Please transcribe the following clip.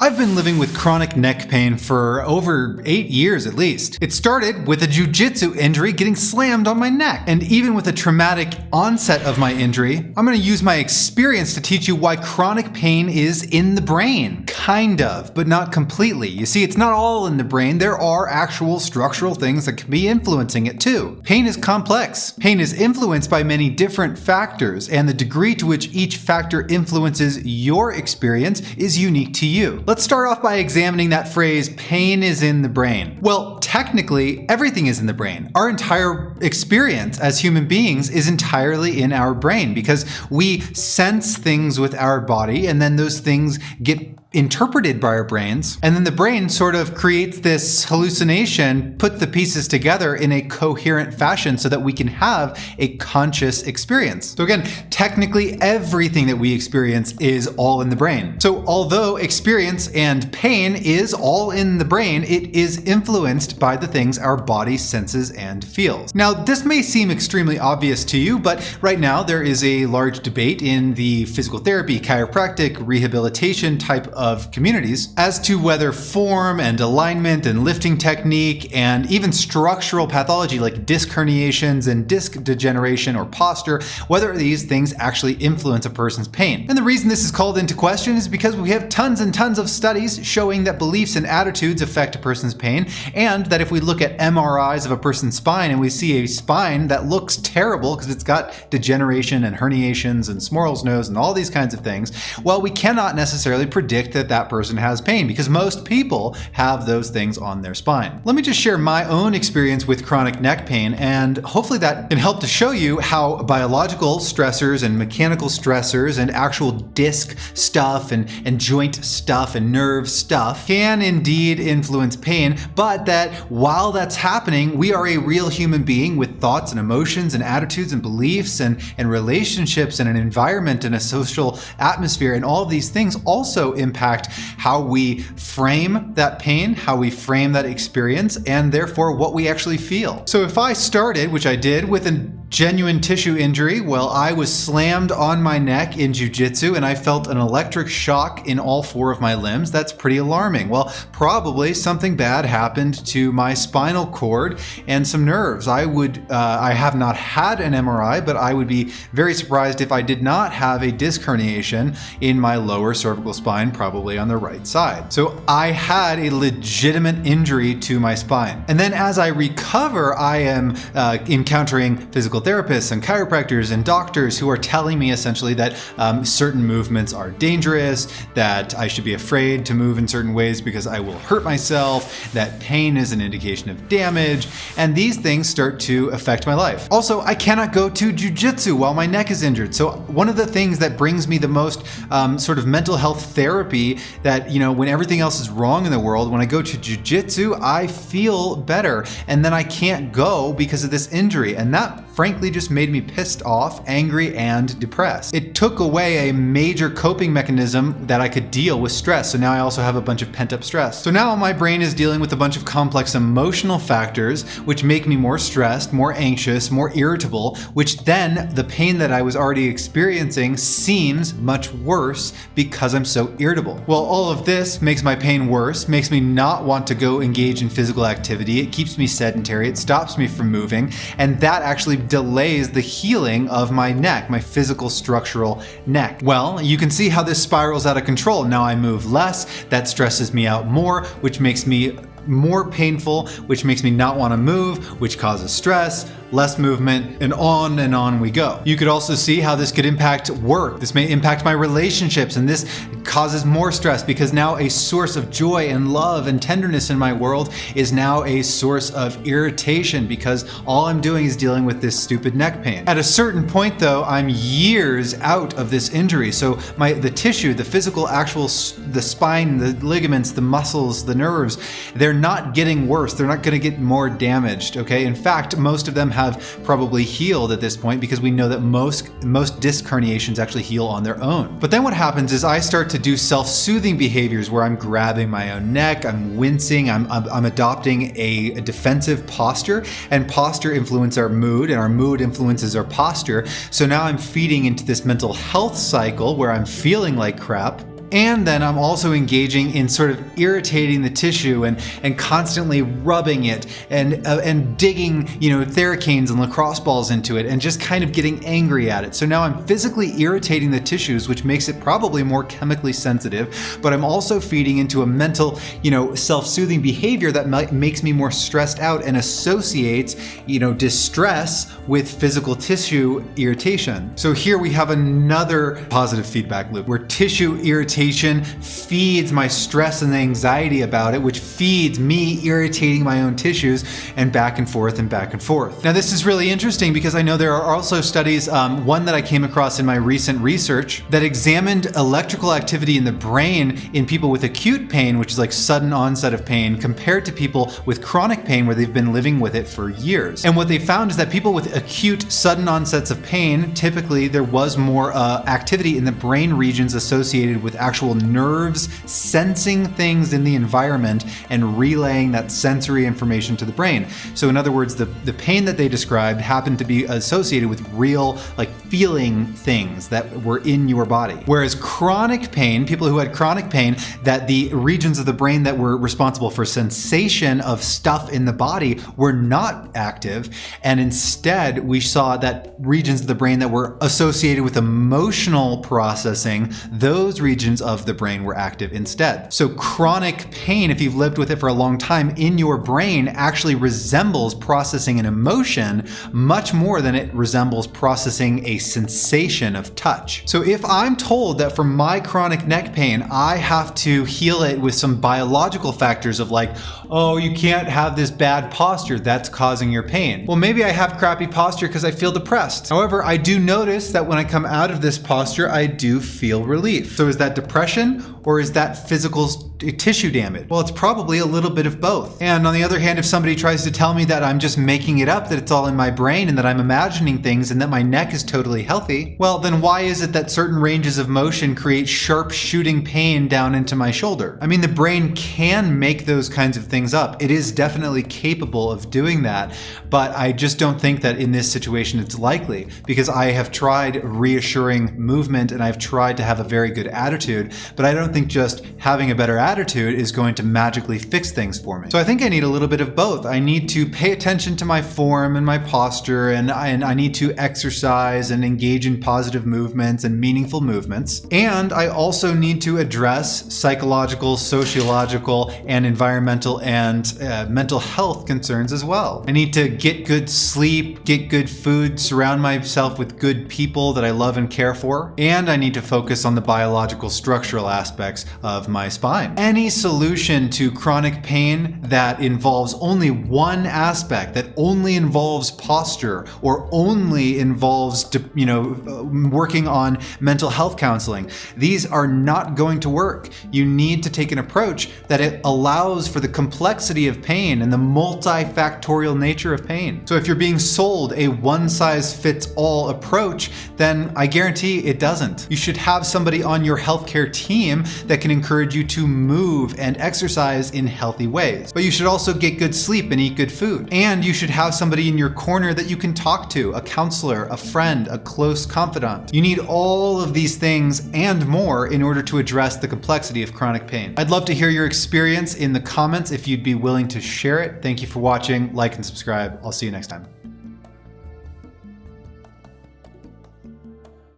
I've been living with chronic neck pain for over 8 years at least. It started with a jiu-jitsu injury getting slammed on my neck. And even with a traumatic onset of my injury, I'm gonna use my experience to teach you why chronic pain is in the brain. Kind of, but not completely. You see, it's not all in the brain. There are actual structural things that can be influencing it too. Pain is complex. Pain is influenced by many different factors, and the degree to which each factor influences your experience is unique to you. Let's start off by examining that phrase, pain is in the brain. Well, technically, everything is in the brain. Our entire experience as human beings is entirely in our brain because we sense things with our body and then those things get interpreted by our brains, and then the brain sort of creates this hallucination, put the pieces together in a coherent fashion so that we can have a conscious experience. So again, technically everything that we experience is all in the brain. So although experience and pain is all in the brain, it is influenced by the things our body senses and feels. Now, this may seem extremely obvious to you, but right now there is a large debate in the physical therapy, chiropractic, rehabilitation type of communities as to whether form and alignment and lifting technique and even structural pathology like disc herniations and disc degeneration or posture, whether these things actually influence a person's pain. And the reason this is called into question is because we have tons and tons of studies showing that beliefs and attitudes affect a person's pain, and that if we look at MRIs of a person's spine and we see a spine that looks terrible because it's got degeneration and herniations and Smorl's nose and all these kinds of things, well, we cannot necessarily predict that person has pain because most people have those things on their spine. Let me just share my own experience with chronic neck pain, and hopefully that can help to show you how biological stressors and mechanical stressors and actual disc stuff and joint stuff and nerve stuff can indeed influence pain, but that while that's happening, we are a real human being with thoughts and emotions and attitudes and beliefs and relationships and an environment and a social atmosphere, and all of these things also impact how we frame that pain, how we frame that experience, and therefore what we actually feel. So if I started, which I did, with a genuine tissue injury, well, I was slammed on my neck in jiu-jitsu and I felt an electric shock in all 4 of my limbs. That's pretty alarming. Well, probably something bad happened to my spinal cord and some nerves. I have not had an MRI, but I would be very surprised if I did not have a disc herniation in my lower cervical spine, probably on the right side. So I had a legitimate injury to my spine. And then as I recover, I am encountering physical therapists and chiropractors and doctors who are telling me essentially that certain movements are dangerous, that I should be afraid to move in certain ways because I will hurt myself, that pain is an indication of damage, and these things start to affect my life. Also, I cannot go to jiu-jitsu while my neck is injured. So one of the things that brings me the most sort of mental health therapy, that, you know, when everything else is wrong in the world, when I go to jiu-jitsu, I feel better, and then I can't go because of this injury, and that frankly just made me pissed off, angry, and depressed. It took away a major coping mechanism that I could deal with stress, so now I also have a bunch of pent-up stress. So now my brain is dealing with a bunch of complex emotional factors which make me more stressed, more anxious, more irritable, which then the pain that I was already experiencing seems much worse because I'm so irritable. Well, all of this makes my pain worse, makes me not want to go engage in physical activity, it keeps me sedentary, it stops me from moving, and that actually delays the healing of my neck, my physical structural neck. Well, you can see how this spirals out of control. Now I move less, that stresses me out more, which makes me more painful, which makes me not want to move, which causes stress, less movement, and on we go. You could also see how this could impact work. This may impact my relationships, and this causes more stress because now a source of joy and love and tenderness in my world is now a source of irritation because all I'm doing is dealing with this stupid neck pain. At a certain point though, I'm years out of this injury, so the tissue, the physical the spine, the ligaments, the muscles, the nerves, they're not getting worse. They're not going to get more damaged, okay? In fact, most of them have probably healed at this point because we know that most disc herniations actually heal on their own. But then what happens is I start to do self-soothing behaviors where I'm grabbing my own neck, I'm wincing, I'm adopting a defensive posture, and posture influences our mood, and our mood influences our posture. So now I'm feeding into this mental health cycle where I'm feeling like crap, And then I'm also engaging in sort of irritating the tissue and constantly rubbing it and digging, Theracanes and lacrosse balls into it and just kind of getting angry at it. So now I'm physically irritating the tissues, which makes it probably more chemically sensitive, but I'm also feeding into a mental, self-soothing behavior that makes me more stressed out and associates, distress with physical tissue irritation. So here we have another positive feedback loop where tissue irritation feeds my stress and anxiety about it, which feeds me irritating my own tissues, and back and forth and back and forth. Now this is really interesting because I know there are also studies, one that I came across in my recent research that examined electrical activity in the brain in people with acute pain, which is like sudden onset of pain, compared to people with chronic pain where they've been living with it for years. And what they found is that people with acute sudden onsets of pain, typically there was more activity in the brain regions associated with actual nerves sensing things in the environment and relaying that sensory information to the brain. So in other words, the pain that they described happened to be associated with real, feeling things that were in your body. Whereas chronic pain, people who had chronic pain, that the regions of the brain that were responsible for sensation of stuff in the body were not active, and instead we saw that regions of the brain that were associated with emotional processing, those regions of the brain were active instead. So chronic pain, if you've lived with it for a long time, in your brain actually resembles processing an emotion much more than it resembles processing a sensation of touch. So if I'm told that for my chronic neck pain, I have to heal it with some biological factors of oh, you can't have this bad posture, that's causing your pain. Well, maybe I have crappy posture because I feel depressed. However, I do notice that when I come out of this posture, I do feel relief. So is that depression or is that physical tissue damage? Well, it's probably a little bit of both. And on the other hand, if somebody tries to tell me that I'm just making it up, that it's all in my brain and that I'm imagining things and that my neck is totally healthy, well, then why is it that certain ranges of motion create sharp shooting pain down into my shoulder? I mean, the brain can make those kinds of things up. It is definitely capable of doing that, but I just don't think that in this situation it's likely, because I have tried reassuring movement and I've tried to have a very good attitude, but I don't think just having a better attitude is going to magically fix things for me. So I think I need a little bit of both. I need to pay attention to my form and my posture, and I need to exercise and engage in positive movements and meaningful movements. And I also need to address psychological, sociological, and environmental and mental health concerns as well. I need to get good sleep, get good food, surround myself with good people that I love and care for, and I need to focus on the biological structural aspects of my spine. Any solution to chronic pain that involves only one aspect, that only involves posture or only involves, working on mental health counseling, these are not going to work. You need to take an approach that it allows for the complexity of pain and the multifactorial nature of pain. So if you're being sold a one-size-fits-all approach, then I guarantee it doesn't. You should have somebody on your healthcare team that can encourage you to move and exercise in healthy ways. But you should also get good sleep and eat good food. And you should have somebody in your corner that you can talk to, a counselor, a friend, a close confidant. You need all of these things and more in order to address the complexity of chronic pain. I'd love to hear your experience in the comments if you'd be willing to share it. Thank you for watching. Like and subscribe. I'll see you next time.